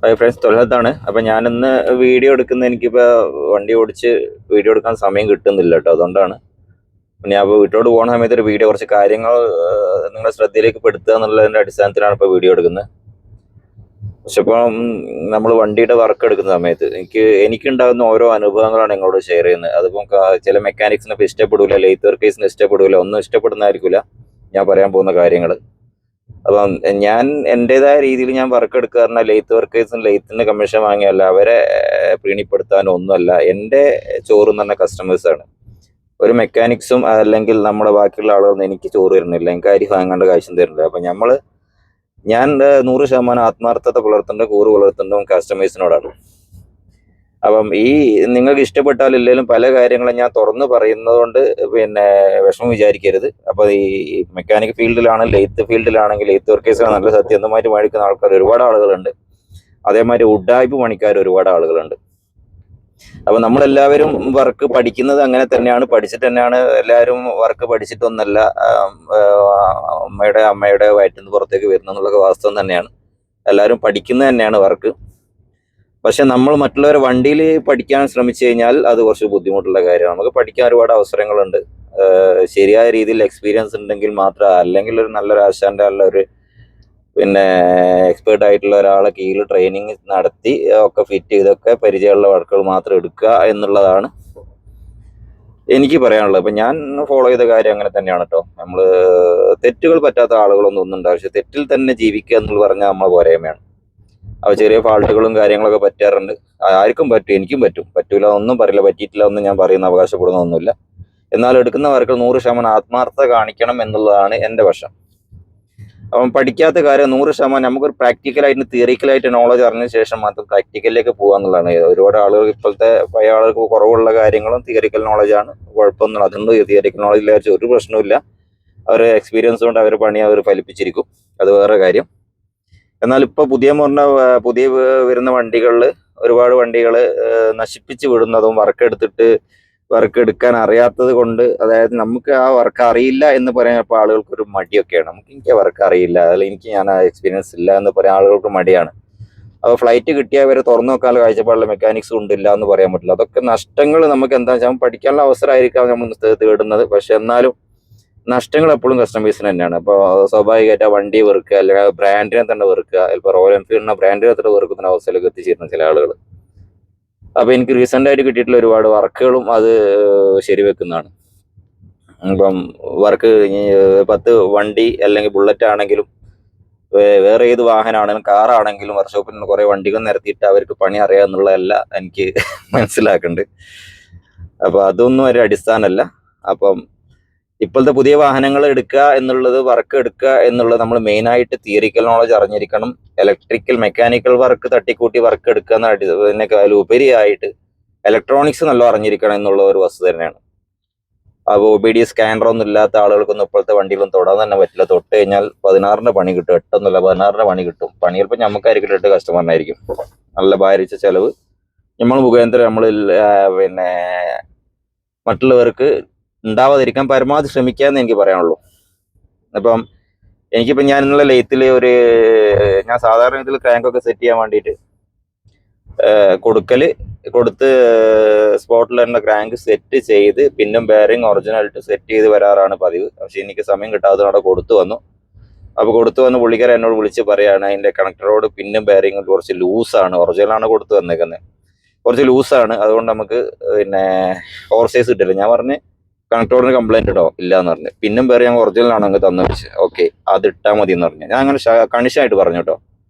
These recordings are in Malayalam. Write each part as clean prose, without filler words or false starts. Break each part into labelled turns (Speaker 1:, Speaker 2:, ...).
Speaker 1: Hi friends, തൊലഹത്താണ്. അപ്പം ഞാനിന്ന് വീഡിയോ എടുക്കുന്ന എനിക്കിപ്പോൾ വണ്ടി ഓടിച്ച് വീഡിയോ എടുക്കാൻ സമയം കിട്ടുന്നില്ല കേട്ടോ. അതുകൊണ്ടാണ് ഞാൻ അപ്പോൾ വീട്ടിലോട്ട് പോകുന്ന സമയത്ത് ഒരു വീഡിയോ കുറച്ച് കാര്യങ്ങൾ നിങ്ങളുടെ ശ്രദ്ധയിലേക്ക് പെടുത്തുക എന്നുള്ളതിൻ്റെ അടിസ്ഥാനത്തിലാണ് ഇപ്പോൾ വീഡിയോ എടുക്കുന്നത്. പക്ഷെ ഇപ്പം നമ്മൾ വണ്ടിയുടെ വർക്ക് എടുക്കുന്ന സമയത്ത് എനിക്കുണ്ടാകുന്ന ഓരോ അനുഭവങ്ങളാണ് നിങ്ങളോട് ഷെയർ ചെയ്യുന്നത്. അതിപ്പം ചില മെക്കാനിക്സിനൊക്കെ ഇഷ്ടപ്പെടില്ല, ലെയ്ത്ത് വർക്കേഴ്സിന് ഇഷ്ടപ്പെടില്ല, ഒന്നും ഇഷ്ടപ്പെടുന്നതായിരിക്കില്ല ഞാൻ പറയാൻ പോകുന്ന കാര്യങ്ങൾ. അപ്പം ഞാൻ എൻ്റെതായ രീതിയിൽ ഞാൻ വർക്ക് എടുക്കുക പറഞ്ഞാൽ ലെയ്ത്ത് വർക്കേഴ്സിന് ലെയ്ത്തിന് കമ്മീഷൻ വാങ്ങിയല്ല, അവരെ പ്രീണിപ്പെടുത്താനോ ഒന്നുമല്ല. എൻ്റെ ചോറ് എന്ന് പറഞ്ഞ കസ്റ്റമേഴ്സാണ്. ഒരു മെക്കാനിക്സും അല്ലെങ്കിൽ നമ്മുടെ ബാക്കിയുള്ള ആളുകളൊന്നും എനിക്ക് ചോറ് തരുന്നില്ല, എനിക്ക് അരി വാങ്ങേണ്ട കാശും തരുന്നില്ല. അപ്പം ഞാൻ 100% ആത്മാർത്ഥത പുലർത്തേണ്ട, കൂറ് പുലർത്തേണ്ടതും കസ്റ്റമേഴ്സിനോടാണ്. അപ്പം നിങ്ങൾക്ക് ഇഷ്ടപ്പെട്ടാലില്ലെങ്കിലും പല കാര്യങ്ങളും ഞാൻ തുറന്നു പറയുന്നത് കൊണ്ട് വിഷമം വിചാരിക്കരുത്. അപ്പോൾ ഈ മെക്കാനിക് ഫീൽഡിലാണ്, ലെയ്ത്ത് ഫീൽഡിലാണെങ്കിൽ ലെയ്ത്ത് വർക്കേഴ്സാണ് നല്ല സത്യസന്ധമായിട്ട് മേടിക്കുന്ന ആൾക്കാർ ഒരുപാട് ആളുകളുണ്ട്. അതേമാതിരി ഉഡ്ഡായ്പ് പണിക്കാർ ഒരുപാട് ആളുകളുണ്ട്. അപ്പൊ നമ്മളെല്ലാവരും വർക്ക് പഠിക്കുന്നത് അങ്ങനെ തന്നെയാണ്, പഠിച്ചിട്ട് തന്നെയാണ്. എല്ലാവരും വർക്ക് പഠിച്ചിട്ടൊന്നല്ല അമ്മയുടെ വയറ്റിൽ നിന്ന് പുറത്തേക്ക് വരുന്നെന്നുള്ളത് വാസ്തവം തന്നെയാണ്. എല്ലാവരും പഠിക്കുന്നത് തന്നെയാണ് വർക്ക്. പക്ഷെ നമ്മൾ മറ്റുള്ളവരെ വണ്ടിയിൽ പഠിക്കാൻ ശ്രമിച്ചു കഴിഞ്ഞാൽ അത് കുറച്ച് ബുദ്ധിമുട്ടുള്ള കാര്യമാണ്. നമുക്ക് പഠിക്കാൻ ഒരുപാട് അവസരങ്ങളുണ്ട്. ശരിയായ രീതിയിൽ എക്സ്പീരിയൻസ് ഉണ്ടെങ്കിൽ മാത്രം, അല്ലെങ്കിൽ ഒരു നല്ലൊരു ആശാന്റെ അല്ല ഒരു എക്സ്പേർട്ട് ആയിട്ടുള്ള ഒരാളെ കീഴിൽ ട്രെയിനിങ് നടത്തി ഒക്കെ ഫിറ്റ് ചെയ്തൊക്കെ പരിചയമുള്ള വർക്കുകൾ മാത്രം എടുക്കുക എന്നുള്ളതാണ് എനിക്ക് പറയാനുള്ളത്. അപ്പം ഞാൻ ഫോളോ ചെയ്ത കാര്യം അങ്ങനെ തന്നെയാണ് കേട്ടോ. നമ്മൾ തെറ്റുകൾ പറ്റാത്ത ആളുകളൊന്നും ഉണ്ടാവും. പക്ഷെ തെറ്റിൽ തന്നെ ജീവിക്കുക എന്നുള്ളത് പറഞ്ഞാൽ നമ്മൾ പോരായ്മയാണ്. അപ്പോൾ ചെറിയ ഫാൾട്ടുകളും കാര്യങ്ങളൊക്കെ പറ്റാറുണ്ട്. ആർക്കും പറ്റും, എനിക്കും പറ്റൂല ഒന്നും പറയില്ല, പറ്റിയിട്ടില്ല ഒന്നും ഞാൻ പറയുന്ന അവകാശപ്പെടുന്നൊന്നുമില്ല. എന്നാൽ എടുക്കുന്ന വർക്ക് 100% ആത്മാർത്ഥത കാണിക്കണം എന്നുള്ളതാണ് എൻ്റെ പക്ഷം. അപ്പം പഠിക്കാത്ത കാര്യം 100% നമുക്കൊരു പ്രാക്ടിക്കലായിട്ട് തിയറിക്കലായിട്ട് നോളജ് അറിഞ്ഞ ശേഷം മാത്രം പ്രാക്ടിക്കലിലേക്ക് പോകുക എന്നുള്ളതാണ്. ഒരുപാട് ആളുകൾ ഇപ്പോഴത്തെ പഴയ ആളുകൾക്ക് കുറവുള്ള കാര്യങ്ങളും തിയറിക്കൽ നോളജാണ്. കുഴപ്പമൊന്നും അതുകൊണ്ട് തിയറിക്കൽ നോളജ് ഇല്ലാച്ച ഒരു പ്രശ്നമില്ല. അവർ എക്സ്പീരിയൻസ് കൊണ്ട് അവർ പണി അവർ ഫലിപ്പിച്ചിരിക്കും, അത് വേറെ കാര്യം. എന്നാൽ ഇപ്പോൾ പുതിയ വരുന്ന വണ്ടികളിൽ ഒരുപാട് വണ്ടികൾ നശിപ്പിച്ച് വിടുന്നതും വർക്ക് എടുക്കാൻ അറിയാത്തത് കൊണ്ട്, അതായത് നമുക്ക് ആ വർക്ക് അറിയില്ല എന്ന് പറയാൻ ഇപ്പോൾ ആളുകൾക്കൊരു മടിയൊക്കെയാണ്. എനിക്ക് വർക്ക് അറിയില്ല, അല്ലെങ്കിൽ ഞാൻ ആ എക്സ്പീരിയൻസ് ഇല്ല എന്ന് പറയാൻ ആളുകൾക്ക് മടിയാണ്. അപ്പോൾ ഫ്ലൈറ്റ് കിട്ടിയവർ തുറന്നു നോക്കാനുള്ള കാഴ്ചപ്പാടുള്ള മെക്കാനിക്സ് കൊണ്ടില്ല എന്ന് പറയാൻ പറ്റില്ല. അതൊക്കെ നഷ്ടങ്ങൾ നമുക്ക് എന്താ വെച്ചാൽ പഠിക്കാനുള്ള അവസരമായിരിക്കാം നമ്മൾ തേടുന്നത്. പക്ഷെ എന്നാലും നഷ്ടങ്ങൾ എപ്പോഴും കസ്റ്റമേഴ്സിന് തന്നെയാണ്. അപ്പോൾ സ്വാഭാവികമായിട്ട് ആ വണ്ടി വെറുക്കുക, അല്ലെങ്കിൽ ബ്രാൻഡിനെ തന്നെ വെറുക്കുക. ചിലപ്പോൾ റോയൽ എൻഫീൽഡിനെ ബ്രാൻഡിനെ തന്നെ വെറുക്കുന്ന അവസ്ഥയിലേക്ക് എത്തിച്ചേരുന്ന ചില ആളുകൾ. അപ്പോൾ എനിക്ക് റീസെൻ്റ് ആയിട്ട് കിട്ടിയിട്ടുള്ള ഒരുപാട് വർക്കുകളും അത് ശരിവെക്കുന്നതാണ്. ഇപ്പം വർക്ക് 10 വണ്ടി അല്ലെങ്കിൽ ബുള്ളറ്റ് ആണെങ്കിലും വേറെ ഏത് വാഹനമാണെങ്കിലും കാറാണെങ്കിലും വർക്ക്ഷോപ്പിൽ നിന്ന് കുറേ വണ്ടികൾ നിരത്തിയിട്ട് അവർക്ക് പണി അറിയാമെന്നുള്ളതല്ല എനിക്ക് മനസ്സിലാക്കുന്നുണ്ട്. അപ്പോൾ അതൊന്നും ഒരു അടിസ്ഥാനമല്ല. അപ്പം ഇപ്പോഴത്തെ പുതിയ വാഹനങ്ങൾ എടുക്കുക എന്നുള്ളത്, വർക്ക് എടുക്കുക എന്നുള്ളത് നമ്മൾ മെയിനായിട്ട് തിയറിക്കൽ നോളജ് അറിഞ്ഞിരിക്കണം. ഇലക്ട്രിക്കൽ മെക്കാനിക്കൽ വർക്ക് തട്ടിക്കൂട്ടി വർക്ക് എടുക്കുക എന്നതിനേക്കാൾ ഉപരിയായിട്ട് ഇലക്ട്രോണിക്സ് നല്ല അറിഞ്ഞിരിക്കണം എന്നുള്ള ഒരു വസ്തുത തന്നെയാണ്. അപ്പോൾ OBD സ്കാനറൊന്നും ഇല്ലാത്ത ആളുകൾക്കൊന്നും ഇപ്പോഴത്തെ വണ്ടികളൊന്നും തൊടാൻ തന്നെ പറ്റില്ല. തൊട്ട് കഴിഞ്ഞാൽ 16ന്റെ പണി കിട്ടും, 8 16ന്റെ പണി കിട്ടും. പണി ചിലപ്പോൾ നമുക്കായിരിക്കും, 8 കസ്റ്റമറിനായിരിക്കും. നല്ല ഭാരിച്ച ചെലവ് നമ്മൾ മുഖേന്ദ്രം നമ്മൾ മറ്റുള്ളവർക്ക് ഉണ്ടാവാതിരിക്കാൻ പരമാവധി ശ്രമിക്കാമെന്ന് എനിക്ക് പറയാനുള്ളൂ. അപ്പം എനിക്കിപ്പോൾ ഞാൻ എന്നുള്ള ലെയ്ത്തിൽ ഞാൻ സാധാരണ ഇതിൽ ക്രാങ്കൊക്കെ സെറ്റ് ചെയ്യാൻ വേണ്ടിയിട്ട് കൊടുത്ത് സ്പോട്ടിൽ തന്നെ ക്രാങ്ക് സെറ്റ് ചെയ്ത് പിന്നും ബെയറിങ് ഒറിജിനായിട്ട് സെറ്റ് ചെയ്ത് വരാറാണ് പതിവ്. പക്ഷെ എനിക്ക് സമയം കിട്ടാതെ അവിടെ കൊടുത്തു വന്നു. അപ്പോൾ കൊടുത്തു വന്ന് പുള്ളിക്കാരൻ എന്നോട് വിളിച്ച് പറയുകയാണ്, അതിൻ്റെ കണക്ടറോട് പിന്നും ബെയറിങ് കുറച്ച് ലൂസാണ്, ഒറിജിനലാണ് കൊടുത്തു വന്നേക്കുന്നത്, കുറച്ച് ലൂസാണ്, അതുകൊണ്ട് നമുക്ക് ഓവർസൈസ് കിട്ടില്ല. ഞാൻ പറഞ്ഞ് കണക്ടറോടിന് കംപ്ലൈൻറ്റ് ഇട്ടോ ഇല്ല എന്ന് പറഞ്ഞു. പിന്നും ബെയറിങ് ഞങ്ങൾ ഒറിജിനലാണ് അങ്ങ് തന്നു വെച്ച്. ഓക്കെ, അത് ഇട്ടാൽ മതി എന്ന് പറഞ്ഞു. ഞാൻ അങ്ങനെ കണിശമായിട്ട് പറഞ്ഞു കേട്ടോ,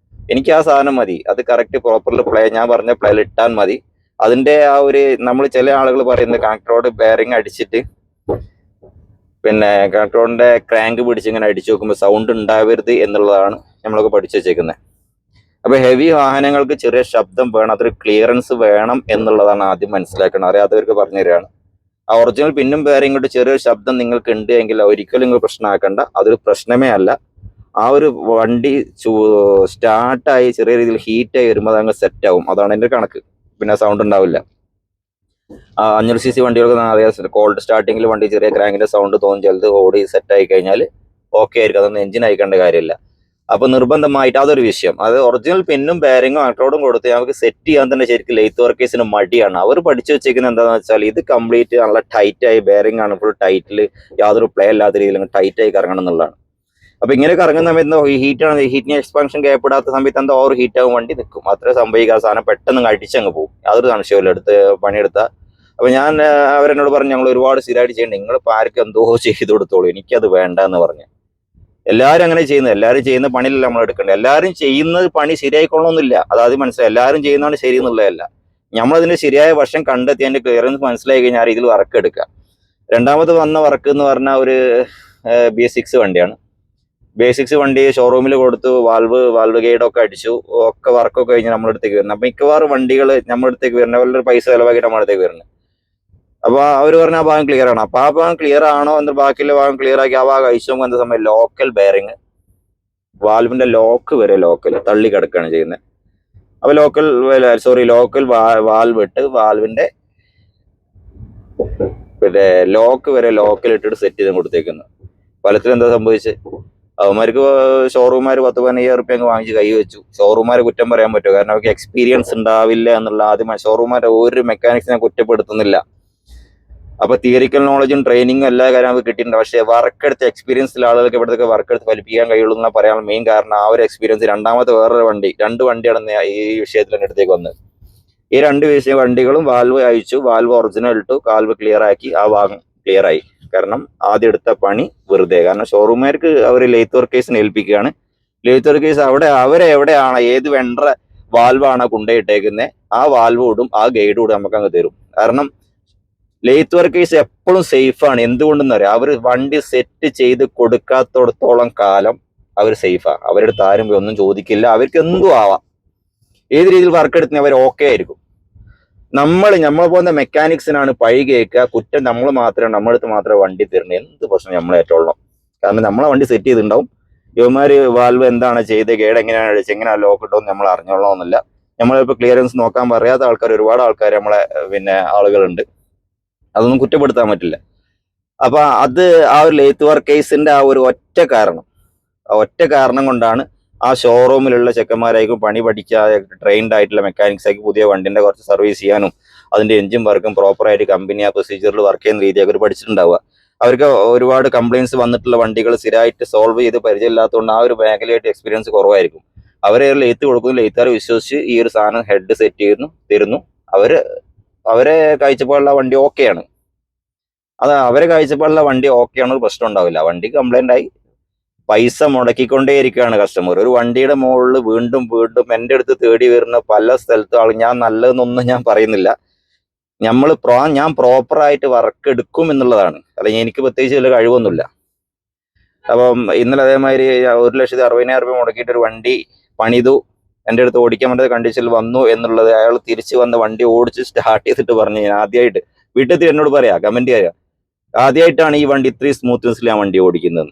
Speaker 1: എനിക്ക് ആ സാധനം മതി, അത് കറക്റ്റ് പ്രോപ്പറിൽ ഞാൻ പറഞ്ഞ പ്ലേയിൽ ഇട്ടാൽ മതി. അതിൻ്റെ നമ്മൾ ചില ആളുകൾ പറയുന്നത് കണക്ടറോട് ബെയറിങ് അടിച്ചിട്ട് കണക്ടറോഡിൻ്റെ ക്രാങ്ക് പിടിച്ച് ഇങ്ങനെ അടിച്ചു നോക്കുമ്പോൾ സൗണ്ട് ഉണ്ടാവരുത് എന്നുള്ളതാണ് നമ്മളൊക്കെ പഠിച്ചു വെച്ചേക്കുന്നത്. അപ്പോൾ ഹെവി വാഹനങ്ങൾക്ക് ചെറിയ ശബ്ദം വേണം, അതൊരു ക്ലിയറൻസ് വേണം എന്നുള്ളതാണ് ആദ്യം മനസ്സിലാക്കണം. അറിയാത്തവർക്ക് പറഞ്ഞു തരികയാണ്. ആ ഒറിജിനൽ പിന്നും ബെയറിങ് കൊണ്ട് ചെറിയൊരു ശബ്ദം നിങ്ങൾക്ക് ഉണ്ട് എങ്കിൽ ഒരിക്കലും നിങ്ങൾ പ്രശ്നമാക്കണ്ട, അതൊരു പ്രശ്നമേ അല്ല. ആ ഒരു വണ്ടി സ്റ്റാർട്ടായി ചെറിയ രീതിയിൽ ഹീറ്റായി വരുമ്പോൾ അതങ്ങ് സെറ്റ് ആവും, അതാണ് എൻ്റെ കണക്ക്. പിന്നെ സൗണ്ട് ഉണ്ടാവില്ല. 500cc വണ്ടികൾക്ക് അറിയാം, കോൾഡ് സ്റ്റാർട്ടിങ്ങിൽ വണ്ടി ചെറിയ ക്രാങ്കിന്റെ സൗണ്ട് തോന്നും, ചിലത് ഓടി സെറ്റ് ആയി കഴിഞ്ഞാൽ ഓക്കെ ആയിരിക്കും. അതൊന്നും എഞ്ചിൻ അയക്കേണ്ട കാര്യമില്ല. അപ്പൊ നിർബന്ധമായിട്ട് അതൊരു വിഷയം. അത് ഒറിജിനൽ പിന്നും ബെയറിങ്ങും അൾട്രോഡും കൊടുത്ത് നമുക്ക് സെറ്റ് ചെയ്യാൻ തന്നെ ശരിക്കും ലെയ്ത്ത് വർക്കേഴ്സിന് മടിയാണ്. അവർ പഠിച്ചു വെച്ചേക്കുന്നത് എന്താണെന്ന് വെച്ചാൽ ഇത് കംപ്ലീറ്റ് നല്ല ടൈറ്റ് ആയി ബെയറിംഗ് ആണ് ഫുൾ ടൈറ്റിൽ യാതൊരു പ്ലേ അല്ലാത്ത രീതിയിൽ ടൈറ്റ് ആയി കറങ്ങണം എന്നുള്ളതാണ്. അപ്പൊ ഇങ്ങനെ കറങ്ങുന്ന സമയത്ത് ഹീറ്റിന് എക്സ്പാൻഷൻ ഗ്യാപ്പ് ഇടാത്ത സമയത്ത് എന്താ ഓവർ ഹീറ്റ് ആവും, വണ്ടി നിൽക്കും. അത്ര സംഭവിക്കുക, സാധനം പെട്ടെന്ന് അടിച്ചങ്ങ് പോകും. യാതൊരു സംശയമില്ല എടുത്ത് പണിയെടുത്ത. അപ്പൊ ഞാൻ അവരെന്നോട് പറഞ്ഞു ഞങ്ങൾ ഒരുപാട് സ്ഥിരമായിട്ട് ചെയ്യണ്ട, നിങ്ങളിപ്പോൾ ആർക്കും എന്തോ ചെയ്തു കൊടുത്തോളൂ, എനിക്കത് വേണ്ട എന്ന് പറഞ്ഞു. എല്ലാവരും അങ്ങനെ ചെയ്യുന്നത്, എല്ലാവരും ചെയ്യുന്ന പണിയിലല്ല നമ്മൾ എടുക്കേണ്ടത്. എല്ലാവരും ചെയ്യുന്നത് പണി ശരിയായിക്കൊള്ളണമെന്നില്ല, അതാദ്യം മനസ്സിലായി. എല്ലാവരും ചെയ്യുന്നതാണ് ശരി എന്നുള്ളതല്ല. നമ്മളതിന്റെ ശരിയായ വശം കണ്ടെത്തി അതിന്റെ ക്ലിയറൻസ് മനസ്സിലായി കഴിഞ്ഞാൽ ഇതിൽ വർക്ക് എടുക്കുക. രണ്ടാമത് വന്ന വർക്ക് എന്ന് പറഞ്ഞാൽ ഒരു BS6 വണ്ടിയാണ്. BS6 വണ്ടി ഷോറൂമിൽ കൊടുത്തു, വാൽവ് ഗൈഡൊക്കെ അടിച്ചു, ഒക്കെ വർക്കൊക്കെ കഴിഞ്ഞ് നമ്മുടെ അടുത്തേക്ക് വരുന്നത്. അപ്പൊ മിക്കവാറും വണ്ടികൾ നമ്മുടെ അടുത്തേക്ക് വരുന്ന വലിയൊരു പൈസ ചിലവാക്കി നമ്മുടെ അടുത്തേക്ക് വരുന്നത്. അപ്പൊ അവർ പറഞ്ഞ ആ ഭാഗം ക്ലിയർ ആണ്. അപ്പൊ ആ ഭാഗം ക്ലിയർ ആണോ എന്ന് ബാക്കിയുള്ള ഭാഗം ക്ലിയർ ആക്കി ആ ഭാഗം അയച്ചു നോക്കുമ്പോൾ എന്താ സമയം ലോക്കൽ ബെയറിങ്, വാൽവിന്റെ ലോക്ക് വരെ ലോക്കൽ തള്ളി കിടക്കുകയാണ് ചെയ്യുന്നത്. അപ്പൊ ലോക്കൽ വാൽവ് ഇട്ട് വാൽവിന്റെ പിന്നെ ലോക്ക് വരെ ലോക്കൽ ഇട്ടിട്ട് സെറ്റ് ചെയ്ത് കൊടുത്തേക്കുന്നു. ഫലത്തിൽ എന്താ സംഭവിച്ചത്? അവന്മാർക്ക് ഷോറൂമാർ 10-15 റുപ്യ അങ്ങ് വാങ്ങിച്ച് കൈ വെച്ചു. ഷോറൂമാരെ കുറ്റം പറയാൻ പറ്റുമോ? കാരണം അവർക്ക് എക്സ്പീരിയൻസ് ഉണ്ടാവില്ല എന്നുള്ള ആദ്യം ഷോറൂമാരെ ഒരു മെക്കാനിക്സിനെ കുറ്റപ്പെടുത്തുന്നില്ല. അപ്പൊ തിയറിക്കൽ നോളജും ട്രെയിനിങ്ങും എല്ലാ കാര്യം നമുക്ക് കിട്ടിയിട്ടുണ്ട്. പക്ഷേ വർക്കെടുത്ത് എക്സ്പീരിയൻസിലുള്ള ആളുകൾക്ക് ഇവിടത്തേക്ക് വർക്കെടുത്ത് ഫലിപ്പിക്കാൻ കഴിയുള്ളൂ എന്ന് പറയാൻ മെയിൻ കാരണം ആ ഒരു എക്സ്പീരിയൻസ്. രണ്ടാമത്തെ വേറൊരു രണ്ട് വണ്ടിയാണ് ഈ വിഷയത്തിൽ എൻ്റെ അടുത്തേക്ക് വന്നത്. ഈ രണ്ട് വണ്ടികളും വാൽവ് അയച്ചു, വാൽവ് ഒറിജിനൽ ഇട്ടു, കാൽവ് ക്ലിയർ ആക്കി, ആ ഭാഗം ക്ലിയർ ആയി. കാരണം ആദ്യം എടുത്ത പണി വെറുതെ. കാരണം ഷോറൂമുകാർക്ക് അവർ ലെയ്ത്ത് വർക്കേഴ്സിനെ ഏൽപ്പിക്കുകയാണ്. ലെയ്ത്ത് വർക്കേഴ്സ് അവരെവിടെയാണ് ഏത് വെണ്ടർ വാൽവാണ് കൊണ്ടുപോയിട്ടേക്കുന്നത് ആ വാൽവ് ഇടും, ആ ഗൈഡ് ഇടും, നമുക്ക് അങ്ങ് തരും. കാരണം ലെയ്ത്ത് വർക്കേഴ്സ് എപ്പോഴും സേഫാണ്. എന്തുകൊണ്ടെന്ന് അറിയാം, അവർ വണ്ടി സെറ്റ് ചെയ്ത് കൊടുക്കാത്തടത്തോളം കാലം അവർ സേഫാണ്. അവരുടെ അടുത്ത് ആരും ഒന്നും ചോദിക്കില്ല, അവർക്ക് എന്തും ആവാം. ഏത് രീതിയിൽ വർക്ക് എടുക്കുന്ന അവർ ഓക്കെ ആയിരിക്കും. നമ്മളെ പോകുന്ന മെക്കാനിക്സിനാണ് പഴി കേൾക്കുക, കുറ്റം നമ്മളടുത്ത് മാത്രമേ വണ്ടി തരുന്നത്. എന്ത് പ്രശ്നം നമ്മളെ ഏറ്റോളണം. കാരണം നമ്മളെ വണ്ടി സെറ്റ് ചെയ്തിട്ടുണ്ടാവും. ഇവന്മാര് വാൽവ് എന്താണ് ചെയ്ത്, ഗൈഡ് എങ്ങനെയാണ് അടിച്ച്, എങ്ങനെയാണ് ലോക്ക് ഇട്ടോന്ന് നമ്മൾ അറിഞ്ഞോളണമെന്നില്ല. നമ്മളിപ്പോൾ ക്ലിയറൻസ് നോക്കാൻ പറയാത്ത ഒരുപാട് ആൾക്കാർ നമ്മളെ ആളുകളുണ്ട്. അതൊന്നും കുറ്റപ്പെടുത്താൻ പറ്റില്ല. അപ്പൊ അത് ആ ഒരു ലെയ്ത്ത് വർക്കേഴ്സിന്റെ ആ ഒരു ഒറ്റ കാരണം കൊണ്ടാണ് ആ ഷോറൂമിലുള്ള ചെക്കന്മാരായിരിക്കും പണി പഠിക്കാതെ ട്രെയിൻഡ് ആയിട്ടുള്ള മെക്കാനിക്സ് ആക്കി പുതിയ വണ്ടിന്റെ കുറച്ച് സർവീസ് ചെയ്യാനും അതിന്റെ എഞ്ചിൻ വർക്കും പ്രോപ്പറായിട്ട് കമ്പനി ആ പ്രൊസീജിയറിൽ വർക്ക് ചെയ്യുന്ന രീതിയൊക്കെ അവർ പഠിച്ചിട്ടുണ്ടാവുക. അവർക്ക് ഒരുപാട് കംപ്ലയിൻസ് വന്നിട്ടുള്ള വണ്ടികൾ സ്ഥിരമായിട്ട് സോൾവ് ചെയ്ത് പരിചയമില്ലാത്തതുകൊണ്ട് ആ ഒരു മേഖലയായിട്ട് എക്സ്പീരിയൻസ് കുറവായിരിക്കും. അവരെ ലെയ്ത്ത് കൊടുക്കുന്നു, ലെയ്ത്തുകാർ വിശ്വസിച്ച് ഈ ഒരു സാധനം ഹെഡ് സെറ്റ് ചെയ്യുന്നു, തരുന്നു. അവരെ കാഴ്ചപ്പാടുള്ള വണ്ടി ഓക്കെയാണ്. അവരെ കാഴ്ചപ്പാടുള്ള വണ്ടി ഓക്കെയാണ്, ഒരു പ്രശ്നം ഉണ്ടാവില്ല. വണ്ടി കംപ്ലൈന്റ് ആയി പൈസ മുടക്കിക്കൊണ്ടേയിരിക്കുകയാണ് കസ്റ്റമർ. ഒരു വണ്ടിയുടെ മുകളിൽ വീണ്ടും എൻ്റെ അടുത്ത് തേടി വരുന്ന പല സ്ഥലത്തും ആൾ. ഞാൻ നല്ലതെന്നൊന്നും ഞാൻ പറയുന്നില്ല, ഞാൻ പ്രോപ്പറായിട്ട് വർക്ക് എടുക്കും എന്നുള്ളതാണ്. അല്ലെങ്കിൽ എനിക്ക് പ്രത്യേകിച്ച് വലിയ കഴിവൊന്നുമില്ല. അപ്പം ഇന്നലെ അതേമാതിരി 1,60,000 രൂപ മുടക്കിയിട്ട് ഒരു വണ്ടി പണിതു, എൻ്റെ അടുത്ത് ഓടിക്കാൻ വേണ്ട കണ്ടീഷനിൽ വന്നു എന്നുള്ളത് അയാൾ തിരിച്ചു വന്ന വണ്ടി ഓടിച്ച് സ്റ്റാർട്ട് ചെയ്തിട്ട് പറഞ്ഞു, ഞാൻ ആദ്യമായിട്ട് വീട്ടിൽ എന്നോട് പറയാ, കമന്റ് ചെയ്യാ, ആദ്യമായിട്ടാണ് ഈ വണ്ടി ഇത്രയും സ്മൂത്ത്നെസ്സിൽ ഞാൻ വണ്ടി ഓടിക്കുന്നത്.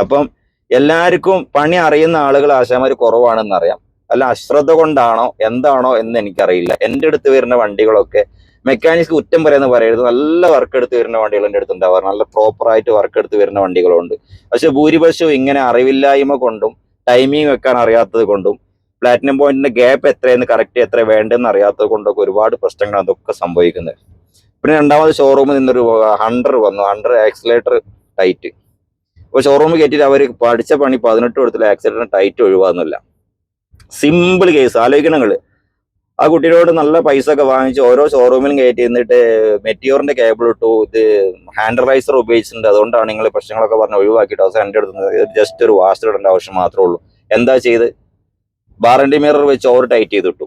Speaker 1: അപ്പം എല്ലാവർക്കും പണി അറിയുന്ന ആളുകൾ ആശാമാര് കുറവാണെന്ന് അറിയാം. അല്ല അശ്രദ്ധ കൊണ്ടാണോ എന്താണോ എന്ന് എനിക്കറിയില്ല. എൻ്റെ അടുത്ത് വരുന്ന വണ്ടികളൊക്കെ മെക്കാനിക്സ് കുറ്റം പറയരുത്, നല്ല വർക്ക് എടുത്ത് വരുന്ന വണ്ടികൾ എൻ്റെ അടുത്ത് ഉണ്ടാവാറ്, നല്ല പ്രോപ്പറായിട്ട് വർക്ക് എടുത്ത് വരുന്ന വണ്ടികളുണ്ട്. പക്ഷെ ഭൂരിപക്ഷവും ഇങ്ങനെ അറിവില്ലായ്മ കൊണ്ടും ടൈമിങ് വെക്കാൻ അറിയാത്തത് കൊണ്ടും പ്ലാറ്റിനം പോയിന്റിന്റെ ഗ്യാപ്പ് എത്രയെന്ന് കറക്റ്റ് എത്ര വേണ്ടെന്ന് അറിയാത്തത് കൊണ്ടൊക്കെ ഒരുപാട് പ്രശ്നങ്ങൾ അതൊക്കെ സംഭവിക്കുന്നത്. പിന്നെ രണ്ടാമത് ഷോറൂമിൽ നിന്നൊരു ഹണ്ടർ വന്നു, ആക്സിലേറ്റർ ടൈറ്റ്. അപ്പോൾ ഷോറൂമിൽ കയറ്റിയിട്ട് അവർ പഠിച്ച പണി 18 കൊടുത്തില്ല, ആക്സിലേറ്ററിന് ടൈറ്റ് ഒഴിവാകുന്നില്ല. സിമ്പിൾ കേസ് ആലോചിക്കണങ്ങൾ. ആ കുട്ടിയോട് നല്ല പൈസ ഒക്കെ വാങ്ങിച്ച് ഓരോ ഷോറൂമിലും കയറ്റി എന്നിട്ട് മെറ്റിയോറിന്റെ കേബിൾ ഇട്ടു, ഇത് ഹാൻഡ് റൈസർ ഉപയോഗിച്ചിട്ടുണ്ട്, അതുകൊണ്ടാണ് നിങ്ങൾ പ്രശ്നങ്ങളൊക്കെ പറഞ്ഞ് ഒഴിവാക്കിയിട്ട് അവസാനം എൻ്റെ അടുത്ത് ജസ്റ്റ് ഒരു വാഷ് ഇടേണ്ട ആവശ്യം മാത്രമേ ഉള്ളൂ. എന്താ ചെയ്ത്, വാറണ്ടി മിറർ വെച്ച് ഓവർ ടൈറ്റ് ചെയ്തിട്ടു.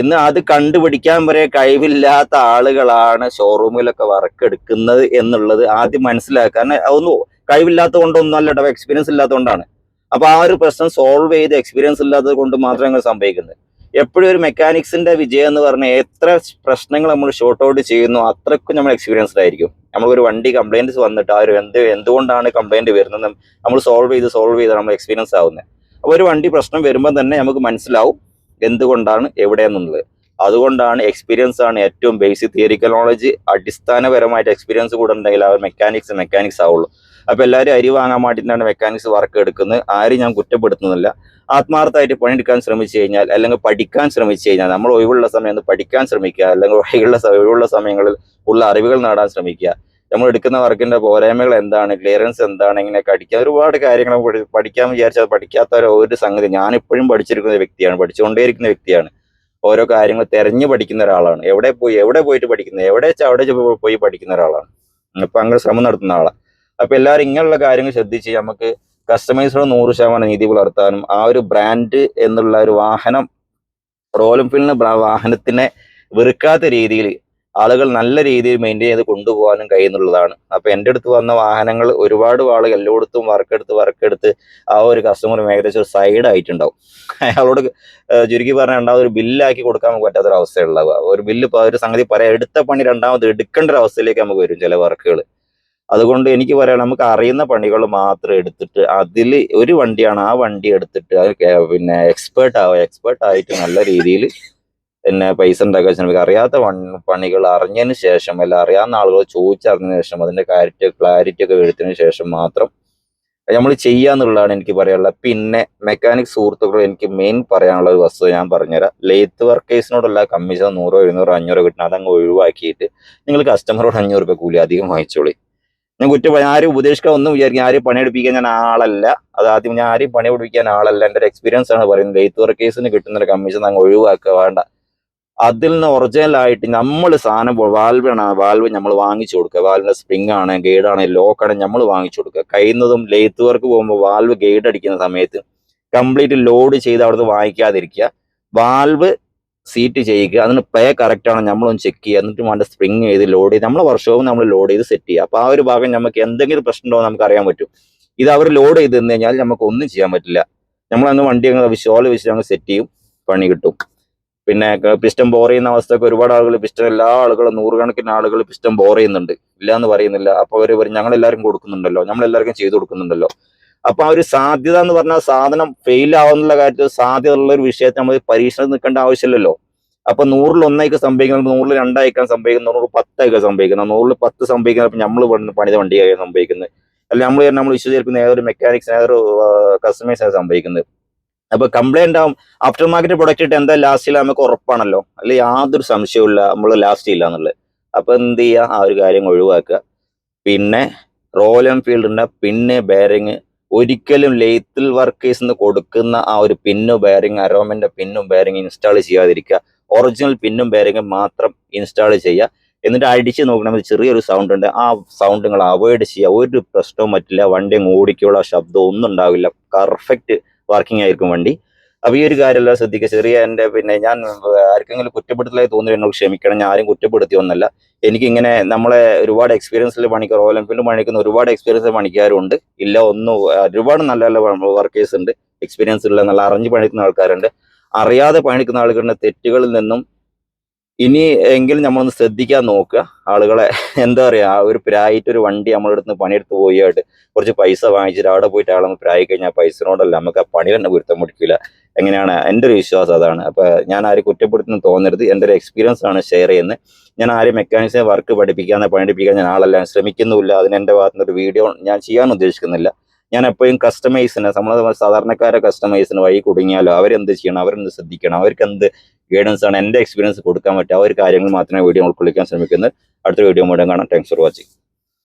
Speaker 1: ഇന്ന് അത് കണ്ടുപിടിക്കാൻ വരെ കഴിവില്ലാത്ത ആളുകളാണ് ഷോറൂമിലൊക്കെ വർക്ക് എടുക്കുന്നത് എന്നുള്ളത് ആദ്യം മനസ്സിലാക്കാൻ. അതൊന്നും കഴിവില്ലാത്തത് കൊണ്ടൊന്നും അല്ല, എക്സ്പീരിയൻസ് ഇല്ലാത്തതുകൊണ്ടാണ്. അപ്പൊ ആ ഒരു പ്രശ്നം സോൾവ് ചെയ്ത് എക്സ്പീരിയൻസ് ഇല്ലാത്തത് കൊണ്ട് മാത്രമേ സംഭവിക്കുന്നത്. എപ്പോഴും ഒരു മെക്കാനിക്സിന്റെ വിജയം എന്ന് പറഞ്ഞാൽ എത്ര പ്രശ്നങ്ങൾ നമ്മൾ ഷോർട്ട് ഔട്ട് ചെയ്യുന്നു അത്രയ്ക്കും നമ്മൾ എക്സ്പീരിയൻസ്ഡ് ആയിരിക്കും. നമ്മളൊരു വണ്ടി കംപ്ലൈന്റ്സ് വന്നിട്ട് ആ ഒരു എന്തുകൊണ്ടാണ് കംപ്ലൈന്റ് വരുന്നത് നമ്മൾ സോൾവ് ചെയ്ത് നമ്മൾ എക്സ്പീരിയൻസ് ആവുന്നത്. അപ്പോൾ ഒരു വണ്ടി പ്രശ്നം വരുമ്പോൾ തന്നെ നമുക്ക് മനസ്സിലാവും എന്തുകൊണ്ടാണ് എവിടെയെന്നുള്ളത്. അതുകൊണ്ടാണ് എക്സ്പീരിയൻസ് ആണ് ഏറ്റവും ബേസിക്. തിയറിക്കൽ നോളജ് അടിസ്ഥാനപരമായിട്ട് എക്സ്പീരിയൻസ് കൂടെ ഉണ്ടെങ്കിൽ ആ മെക്കാനിക്സ് ആവുള്ളൂ. അപ്പോൾ എല്ലാവരും അരി വാങ്ങാൻ വേണ്ടിയിട്ടാണ് മെക്കാനിക്സ് വർക്ക് എടുക്കുന്നത്. ആരും ഞാൻ കുറ്റപ്പെടുത്തുന്നില്ല. ആത്മാർത്ഥമായിട്ട് പണിയെടുക്കാൻ ശ്രമിച്ചു കഴിഞ്ഞാൽ, അല്ലെങ്കിൽ പഠിക്കാൻ ശ്രമിച്ചു കഴിഞ്ഞാൽ, നമ്മൾ ഒഴിവുള്ള സമയം ഒന്ന് പഠിക്കാൻ ശ്രമിക്കുക, അല്ലെങ്കിൽ ഒഴിവുള്ള സമയങ്ങളിൽ ഉള്ള അറിവുകൾ നേടാൻ ശ്രമിക്കുക. നമ്മൾ എടുക്കുന്ന വർക്കിന്റെ പോരായ്മകൾ എന്താണ്, ക്ലിയറൻസ് എന്താണ്, എങ്ങനെയൊക്കെ അടിക്കുക, ഒരുപാട് കാര്യങ്ങൾ പഠിക്കാൻ വിചാരിച്ചാൽ പഠിക്കാത്ത ഒരു സംഗതി. ഞാൻ ഇപ്പോഴും പഠിച്ചിരിക്കുന്ന വ്യക്തിയാണ്, പഠിച്ചുകൊണ്ടേയിരിക്കുന്ന വ്യക്തിയാണ്. ഓരോ കാര്യങ്ങൾ തെരഞ്ഞു പഠിക്കുന്ന ഒരാളാണ്. എവിടെ പോയിട്ട് പഠിക്കുന്നത്, എവിടെ വെച്ചാൽ അവിടെ പോയി പഠിക്കുന്ന ഒരാളാണ്. അപ്പൊ അങ്ങനെ ശ്രമം നടത്തുന്ന ആളാണ്. അപ്പൊ എല്ലാവരും ഇങ്ങനെയുള്ള കാര്യങ്ങൾ ശ്രദ്ധിച്ച് നമുക്ക് കസ്റ്റമൈസറോട് 100% നീതി പുലർത്താനും, ആ ഒരു ബ്രാൻഡ് എന്നുള്ള ഒരു വാഹനം, റോയൽ എൻഫീൽഡിന് വാഹനത്തിനെ വെറുക്കാത്ത രീതിയിൽ ആളുകൾ നല്ല രീതിയിൽ മെയിൻറ്റെയിൻ ചെയ്ത് കൊണ്ടുപോകാനും കഴിയുന്നുള്ളതാണ്. അപ്പൊ എൻ്റെ അടുത്ത് വന്ന വാഹനങ്ങൾ ഒരുപാട് ആളുകൾ എല്ലായിടത്തും വർക്കെടുത്ത് ആ ഒരു കസ്റ്റമർ ഏകദേശം ഒരു സൈഡ് ആയിട്ടുണ്ടാവും. അയാളോട് ചുരുക്കി പറഞ്ഞാൽ ഉണ്ടാവും, ഒരു ബില്ലാക്കി കൊടുക്കാൻ നമുക്ക് പറ്റാത്തൊരവസ്ഥയുണ്ടാവുക. ഒരു ബില്ല് ഒരു സംഗതി പറയാം, എടുത്ത പണി രണ്ടാമത് എടുക്കേണ്ട ഒരു അവസ്ഥയിലേക്ക് നമുക്ക് വരും ചില വർക്കുകൾ. അതുകൊണ്ട് എനിക്ക് പറയാം, നമുക്ക് അറിയുന്ന പണികൾ മാത്രം എടുത്തിട്ട് അതിൽ ഒരു വണ്ടിയാണ്, ആ വണ്ടി എടുത്തിട്ട് അത് പിന്നെ എക്സ്പേർട്ട് ആയിട്ട് നല്ല രീതിയിൽ പിന്നെ പൈസ ഉണ്ടാക്കാൻ ശ്രമിക്കുക. അറിയാത്ത പണികൾ അറിഞ്ഞതിന് ശേഷം, അല്ല അറിയാവുന്ന ആളുകൾ ചോദിച്ചറിഞ്ഞതിന് ശേഷം, അതിന്റെ ക്ലാരിറ്റി ഒക്കെ എടുത്തതിന് ശേഷം മാത്രം നമ്മൾ ചെയ്യാന്നുള്ളതാണ് എനിക്ക് പറയാനുള്ളത്. പിന്നെ മെക്കാനിക് സുഹൃത്തുക്കൾ, എനിക്ക് മെയിൻ പറയാനുള്ള ഒരു വസ്തുത ഞാൻ പറഞ്ഞുതരാം. ലെയ്ത്ത് വർക്കേഴ്സിനോടുള്ള കമ്മീഷൻ 100, 700, 500 കിട്ടണം, അതങ്ങ് ഒഴിവാക്കിയിട്ട് നിങ്ങൾ കസ്റ്റമറോട് 500 രൂപ കൂലി അധികം വാങ്ങിച്ചോളി. ഞാൻ ആരും ഉപദേശിക്കാൻ ഒന്നും വിചാരിക്കും, ആരും പണിയെടുപ്പിക്കാൻ ഞാൻ ആളല്ല. അത് ആദ്യം, ഞാൻ ആരും പണി പഠിപ്പിക്കാൻ ആളല്ല. എൻ്റെ ഒരു എക്സ്പീരിയൻസ് ആണ് പറയുന്നത്. ലെയ്ത്ത് വർക്കേഴ്സിന് കിട്ടുന്ന ഒരു കമ്മീഷൻ അങ്ങ് ഒഴിവാക്കുക, വേണ്ട. അതിൽ നിന്ന് ഒറിജിനൽ ആയിട്ട് നമ്മൾ സാധനം വാൽവ് നമ്മൾ വാങ്ങിച്ചു കൊടുക്കുക. വാൽവിന്റെ സ്പ്രിംഗ് ആണ്, ഗൈഡ് ആണ്, ലോക്ക് ആണ്, നമ്മൾ വാങ്ങിച്ചു കൊടുക്കുക. കഴിയുന്നതും ലെയ്ത്ത് വർക്ക് പോകുമ്പോൾ വാൽവ് ഗൈഡ് അടിക്കുന്ന സമയത്ത് കംപ്ലീറ്റ് ലോഡ് ചെയ്ത് അവിടുന്ന് വാങ്ങിക്കാതിരിക്കുക. വാൽവ് സീറ്റ് ചെയ്യുക, അതിന് പ്ലേ കറക്റ്റ് ആണ് നമ്മളൊന്ന് ചെക്ക് ചെയ്യുക. എന്നിട്ട് വേണ്ട സ്പ്രിങ് ചെയ്ത് ലോഡ് ചെയ്ത് നമ്മളെ വർഷവും നമ്മൾ ലോഡ് ചെയ്ത് സെറ്റ് ചെയ്യുക. അപ്പോൾ ആ ഒരു ഭാഗം നമുക്ക് എന്തെങ്കിലും പ്രശ്നം ഉണ്ടോ നമുക്ക് അറിയാൻ പറ്റും. ഇത് അവർ ലോഡ് ചെയ്ത് തന്നു കഴിഞ്ഞാൽ നമുക്ക് ഒന്നും ചെയ്യാൻ പറ്റില്ല. നമ്മളന്ന് വണ്ടി അങ്ങ് വിശ്വാല് വെച്ച് ഞങ്ങൾ സെറ്റ് ചെയ്യും, പണി കിട്ടും. പിന്നെ പിസ്റ്റം ബോർ ചെയ്യുന്ന അവസ്ഥയൊക്കെ ഒരുപാട് ആളുകൾ, എല്ലാ ആളുകളും 100 കണക്കിന് ആളുകൾ പിസ്റ്റം ബോർ ചെയ്യുന്നുണ്ട്, ഇല്ല എന്ന് പറയുന്നില്ല. അപ്പൊ അവർ ഞങ്ങളെല്ലാവരും കൊടുക്കുന്നുണ്ടല്ലോ, നമ്മളെല്ലാവർക്കും ചെയ്തു കൊടുക്കുന്നുണ്ടല്ലോ. അപ്പൊ ആ ഒരു സാധ്യത എന്ന് പറഞ്ഞാൽ സാധനം ഫെയിൽ ആവുന്നുള്ള കാര്യത്തിൽ സാധ്യത ഉള്ള ഒരു വിഷയത്തെ നമ്മൾ പരീക്ഷണത്തിൽ നിൽക്കേണ്ട ആവശ്യമില്ലല്ലോ. അപ്പൊ 100-ൽ 1 സംഭവിക്കുന്നത്, 100-ൽ 2 സംഭവിക്കുന്നത്, 100-ൽ 10 സംഭവിക്കുന്നത്, 100-ൽ 10 സംഭവിക്കുന്നത് നമ്മൾ പണിത വണ്ടിയായി സംഭവിക്കുന്നത്. അല്ല നമ്മൾ വിശ്വസിക്കുന്ന ഏതൊരു മെക്കാനിക്സ്, ഏതൊരു കസ്റ്റമേഴ്സാണ് സംഭവിക്കുന്നത്. അപ്പൊ കംപ്ലൈന്റ് ആവും. ആഫ്റ്റർ മാർക്കറ്റ് പ്രൊഡക്റ്റ് ഇട്ട് എന്താ ലാസ്റ്റ് ഇല്ല നമുക്ക് ഉറപ്പാണല്ലോ, അല്ലെ യാതൊരു സംശയവും നമ്മൾ ലാസ്റ്റ് ഇല്ല എന്നുള്ളത്. അപ്പൊ എന്ത് ചെയ്യുക, ആ ഒരു കാര്യം ഒഴിവാക്കുക. പിന്നെ റോയൽ എൻഫീൽഡിന്റെ പിന്നെ ബെയറിങ് ഒരിക്കലും ലെയ്ത്തിൽ വർക്കേഴ്സിന് കൊടുക്കുന്ന ആ ഒരു പിന്നും ബെയറിങ്, അരോമന്റെ പിന്നും ബെയറിങ് ഇൻസ്റ്റാൾ ചെയ്യാതിരിക്കുക. ഒറിജിനൽ പിന്നും ബെയറിങ് മാത്രം ഇൻസ്റ്റാൾ ചെയ്യുക. എന്നിട്ട് അടിച്ച് നോക്കണമെങ്കിൽ ചെറിയൊരു സൗണ്ട് ഉണ്ട്, ആ സൗണ്ട് നിങ്ങൾ അവോയ്ഡ് ചെയ്യുക. ഒരു പ്രശ്നവും പറ്റില്ല, വണ്ടി ഓടിക്കുള്ള ശബ്ദം ഒന്നും ഉണ്ടാവില്ല, പെർഫെക്റ്റ് വർക്കിംഗ് ആയിരിക്കും വണ്ടി. അപ്പൊ ഈ ഒരു കാര്യമെല്ലാം ശ്രദ്ധിക്കുക. എൻ്റെ പിന്നെ ഞാൻ ആർക്കെങ്കിലും കുറ്റപ്പെടുത്തലായി തോന്നി എന്നോട് ക്ഷമിക്കണം, ഞാൻ ആരും കുറ്റപ്പെടുത്തി ഒന്നല്ല. എനിക്കിങ്ങനെ നമ്മളെ ഒരുപാട് എക്സ്പീരിയൻസിൽ പണിക്കാർ, റോയൽ എൻഫീൽഡ് പണിക്കുന്ന ഒരുപാട് എക്സ്പീരിയൻസ് പണിക്കാരുണ്ട്. ഇല്ല ഒന്നും, ഒരുപാട് നല്ല നല്ല വർക്കേഴ്സ് ഉണ്ട്, എക്സ്പീരിയൻസ് ഉള്ള നല്ല അറിഞ്ഞ് പണിക്കുന്ന ആൾക്കാരുണ്ട്. അറിയാതെ പണിക്കുന്ന ആളുകളുടെ തെറ്റുകളിൽ നിന്നും ഇനി എങ്കിലും നമ്മളൊന്ന് ശ്രദ്ധിക്കാൻ നോക്കുക. ആളുകളെ എന്താ പറയാ, ആ ഒരു പ്രായിട്ട് ഒരു വണ്ടി നമ്മളെടുത്ത് പണിയെടുത്ത് പോയിട്ട് കുറച്ച് പൈസ വാങ്ങിച്ചിട്ട് അവിടെ പോയിട്ട് ആളൊന്ന് പ്രായി കഴിഞ്ഞാൽ പൈസനോടല്ല നമുക്ക് ആ പണി തന്നെ പൊരുത്തം മുടിക്കില്ല. എങ്ങനെയാണ് എൻ്റെ ഒരു വിശ്വാസം, അതാണ്. അപ്പൊ ഞാൻ ആരും കുറ്റപ്പെടുത്തുന്നു തോന്നരുത്, എൻ്റെ ഒരു എക്സ്പീരിയൻസ് ആണ് ഷെയർ ചെയ്യുന്നത്. ഞാൻ ആരും മെക്കാനിക്സിനെ വർക്ക് പഠിപ്പിക്കാൻ ഞാൻ ആളല്ല, ശ്രമിക്കുന്നുമില്ല. അതിന് എൻ്റെ ഭാഗത്തുനിന്ന് ഒരു വീഡിയോ ഞാൻ ചെയ്യാൻ ഉദ്ദേശിക്കുന്നില്ല. ഞാൻ എപ്പോഴും കസ്റ്റമൈസിന്, നമ്മളെ സാധാരണക്കാരെ കസ്റ്റമൈസിന് വഴി കുടുങ്ങിയാലോ അവരെന്ത് ചെയ്യണം, അവരെന്ത് ശ്രദ്ധിക്കണം, അവർക്ക് എന്ത് ഗൈഡൻസ് ആണ് എൻ്റെ എക്സ്പീരിയൻസ് കൊടുക്കാൻ പറ്റുക, ആ ഒരു കാര്യങ്ങൾ മാത്രമേ വീഡിയോ ഉൾക്കൊള്ളിക്കാൻ ശ്രമിക്കുന്നത്. അടുത്ത വീഡിയോ മുഴുവൻ കാണാം. Thanks for watching.